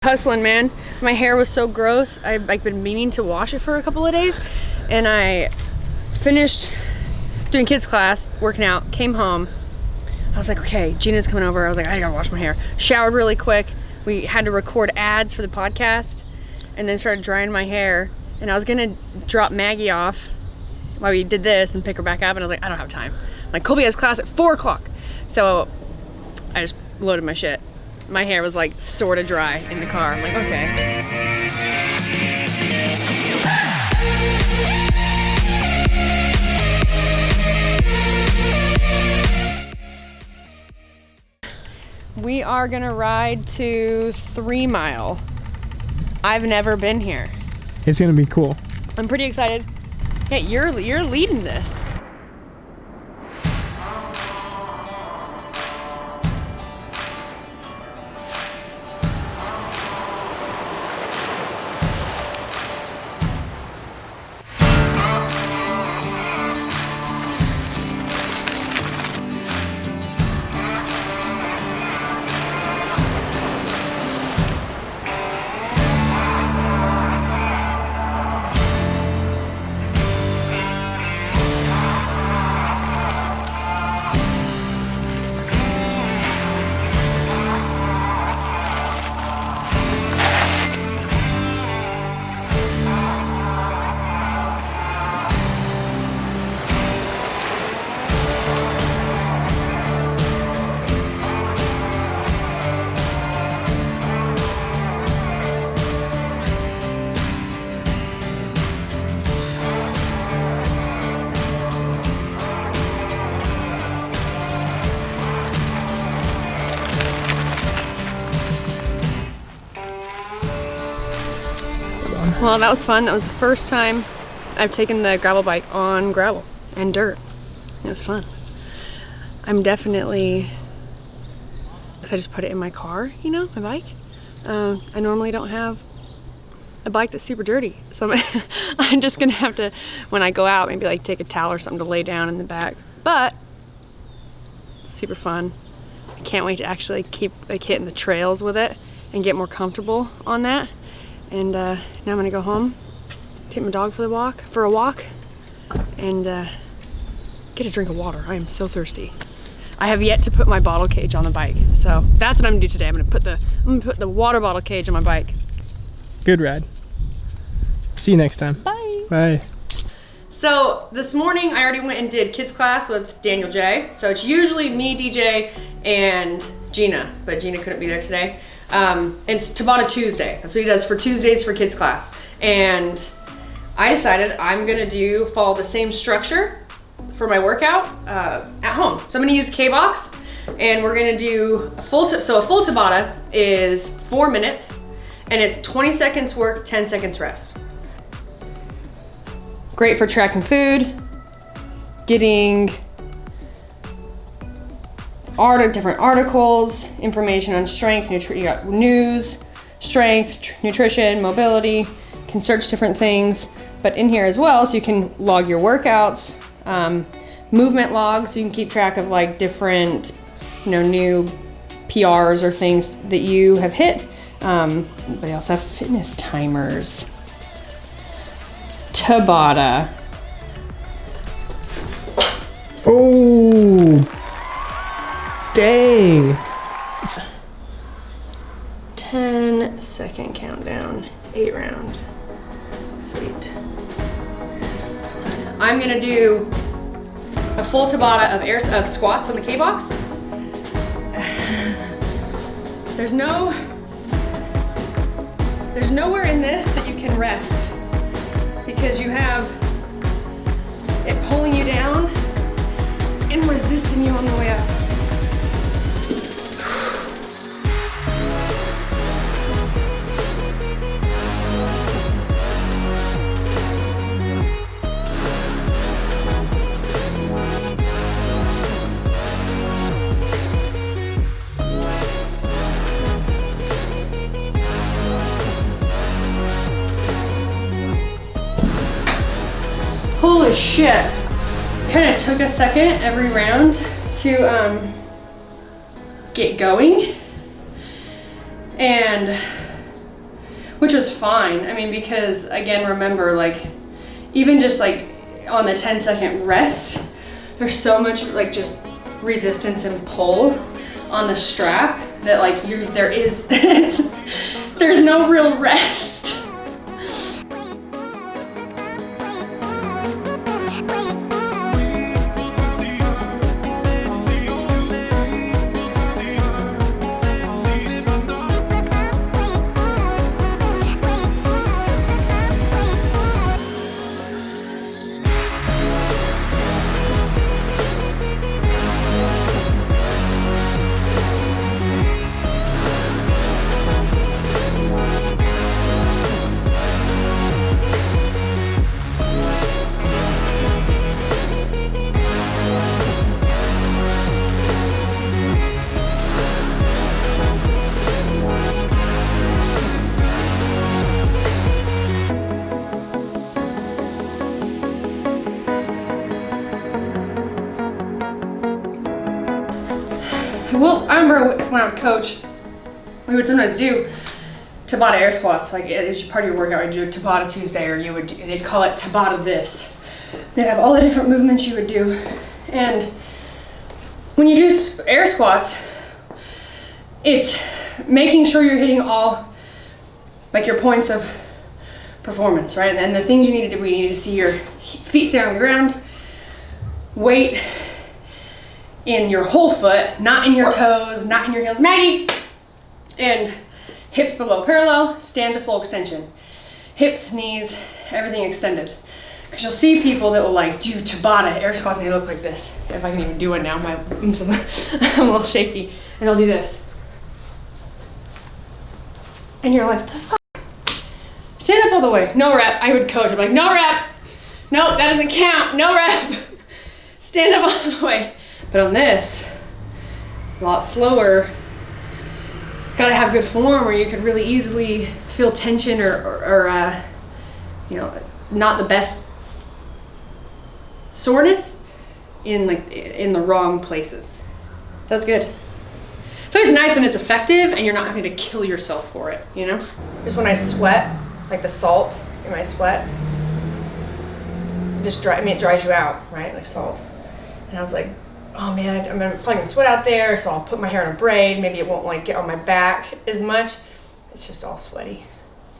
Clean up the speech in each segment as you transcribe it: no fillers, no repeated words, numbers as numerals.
Hustling, man. My hair was so gross. I've been meaning to wash it for a couple of days, and I finished doing kids class, working out, came home. I was like, okay, Gina's coming over. I was like, I gotta wash my hair. Showered really quick. We had to record ads for the podcast, and then started drying my hair. And I was gonna drop Maggie off while we did this and pick her back up, and I was like, I don't have time. Like, Colby has class at 4 o'clock. So I just loaded my shit. My hair was like sort of dry in the car. I'm like, okay. We are gonna ride to 3 Mile. I've never been here. It's gonna be cool. I'm pretty excited. Yeah, you're leading this. Well, that was fun. That was the first time I've taken the gravel bike on gravel and dirt. It was fun. I'm definitely, because I just put it in my car, you know, my bike. I normally don't have a bike that's super dirty. So I'm just gonna have to, when I go out, maybe like take a towel or something to lay down in the back. But, super fun. I can't wait to actually keep like hitting the trails with it and get more comfortable on that. And now I'm gonna go home, take my dog for a walk, and get a drink of water. I am so thirsty. I have yet to put my bottle cage on the bike, so that's what I'm gonna do today. I'm gonna put the water bottle cage on my bike. Good ride. See you next time. Bye. Bye. So this morning I already went and did kids class with Daniel J. So it's usually me, DJ, and Gina, but Gina couldn't be there today. It's Tabata Tuesday. That's what he does for Tuesdays for kids class. And I decided I'm gonna follow the same structure for my workout at home. So I'm gonna use the K-Box, and we're gonna do a full Tabata is 4 minutes, and it's 20 seconds work, 10 seconds rest. Great for tracking food, getting different articles, information on strength, you got news, strength, nutrition, mobility, can search different things, but in here as well, so you can log your workouts, movement logs, so you can keep track of like different, new PRs or things that you have hit, but they also have fitness timers. Tabata. Oh! Dang. 10-second countdown, 8 rounds. Sweet. I'm gonna do a full Tabata of squats on the K-Box. There's nowhere in this that you can rest because you have it pulling you down and resisting you on the way up. Holy shit. Kind of took a second every round to get going. And which was fine. I mean, because again, remember, like, even just like on the 10-second rest, there's so much like just resistance and pull on the strap that like there's no real rest. Well, I remember when I would coach, we would sometimes do Tabata air squats. Like, it's part of your workout. You'd do Tabata Tuesday, or they'd call it Tabata this. They'd have all the different movements you would do. And when you do air squats, it's making sure you're hitting all, like, your points of performance, right? And the things you need to do, we need to see your feet stay on the ground, weight in your whole foot, not in your toes, not in your heels. Maggie! And hips below parallel, stand to full extension. Hips, knees, everything extended. Because you'll see people that will like do Tabata air squats and they look like this. If I can even do it now, I'm a little shaky. And they'll do this. And you're like, what the fuck? Stand up all the way. No rep. I would coach. I'm like, no rep. No, that doesn't count. No rep. Stand up all the way. But on this, a lot slower. Gotta have good form where you could really easily feel tension or you know, not the best soreness in the wrong places. That's good. It's always nice when it's effective and you're not having to kill yourself for it, you know? Just when I sweat, like the salt in my sweat, it dries you out, right? Like salt. And I was like, oh man, I'm probably gonna sweat out there, so I'll put my hair in a braid. Maybe it won't like get on my back as much. It's just all sweaty.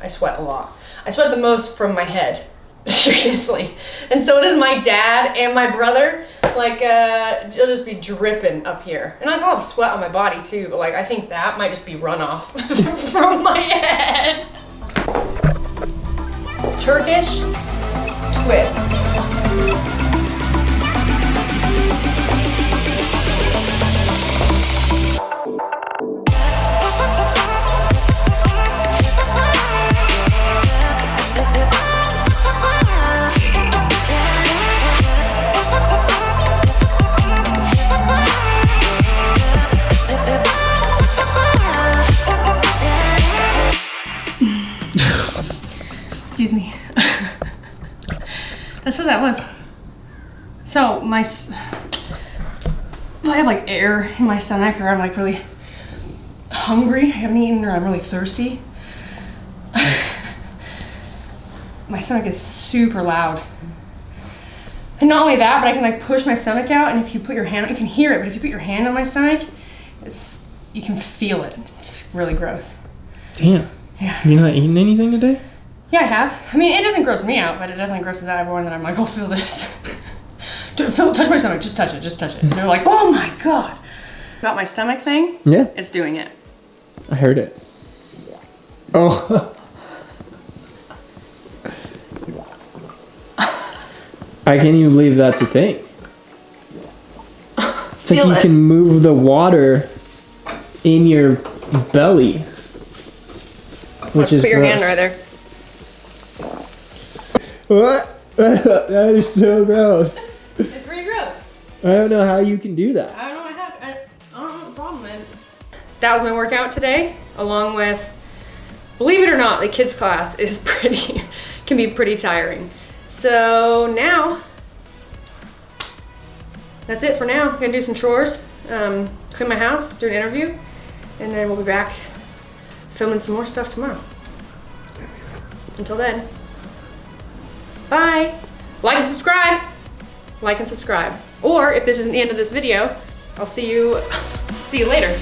I sweat a lot. I sweat the most from my head, seriously. And so does my dad and my brother. Like, it'll just be dripping up here. And I'll have sweat on my body too, but like, I think that might just be runoff from my head. Turkish twist. Excuse me. That's what that was. So I have like air in my stomach, or I'm like really hungry, I haven't eaten, or I'm really thirsty. My stomach is super loud. And not only that, but I can like push my stomach out, and if you put your hand, you can hear it, but if you put your hand on my stomach, you can feel it. It's really gross. Damn. Yeah. You're not eating anything today? Yeah, I have. I mean, it doesn't gross me out, but it definitely grosses out everyone that I'm like, oh, feel this. Touch my stomach, just touch it, just touch it. And they're like, oh my God. About my stomach thing? Yeah. It's doing it. I heard it. Oh. I can't even believe that's a thing. It's like you can move the water in your belly. Which is Put your gross. hand right there. What? That is so gross. It's pretty gross. I don't know how you can do that. I don't know what happened. I don't know what the problem is. That was my workout today, along with, believe it or not, the kids class is can be pretty tiring. So now, that's it for now. I'm gonna do some chores, clean my house, do an interview, and then we'll be back filming some more stuff tomorrow. Until then, bye. Like and subscribe. Like and subscribe. Or if this isn't the end of this video, I'll see you later.